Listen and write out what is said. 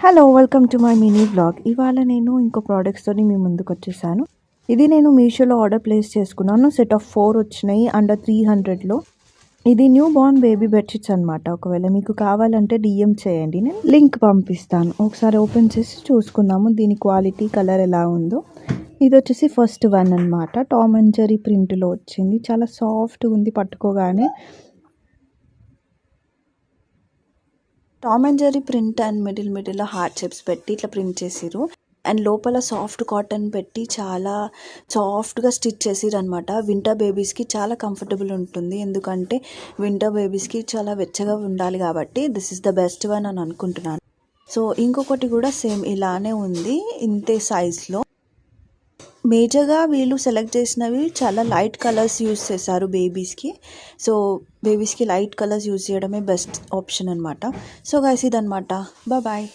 Hello welcome to my mini vlog. ఇవాళ నేను ఇంకో ప్రోడక్ట్స్తోని మీ ముందుకు వచ్చేసాను. ఇది నేను మీషోలో ఆర్డర్ ప్లేస్ చేసుకున్నాను. సెట్ ఆఫ్ 4 వచ్చినాయి అండర్ 300లో. ఇది న్యూ బోర్న్ బేబీ బెడ్షీట్స్ అనమాట. ఒకవేళ మీకు కావాలంటే డిఎం చేయండి, నేను లింక్ పంపిస్తాను. ఒకసారి ఓపెన్ చేసి చూసుకుందాము దీని క్వాలిటీ, కలర్ ఎలా ఉందో. ఇది వచ్చేసి ఫస్ట్ వన్ అనమాట. టామ్ అండ్ జెర్రీ ప్రింట్లో వచ్చింది. చాలా సాఫ్ట్గా ఉంది పట్టుకోగానే. Tom and Jerry print and మిడిల్లో హార్ట్ షేప్స్ పెట్టి ఇట్లా ప్రింట్ చేసిర్రు. అండ్ లోపల సాఫ్ట్ కాటన్ పెట్టి చాలా సాఫ్ట్గా స్టిచ్ చేసిర్రు అనమాట. వింటర్ బేబీస్కి చాలా కంఫర్టబుల్ ఉంటుంది, ఎందుకంటే వింటర్ బేబీస్కి చాలా వెచ్చగా ఉండాలి కాబట్టి this is the best one అని అనుకుంటున్నాను. సో ఇంకొకటి కూడా సేమ్ ఇలానే ఉంది, ఇంతే సైజ్లో. మేజర్గా వీళ్ళు సెలెక్ట్ చేసినవి చాలా లైట్ కలర్స్ యూస్ చేశారు బేబీస్కి. సో బేబీస్కి లైట్ కలర్స్ యూస్ చేయడమే బెస్ట్ ఆప్షన్ అనమాట. సో గైస్ ఇదనమాట. బాయ్.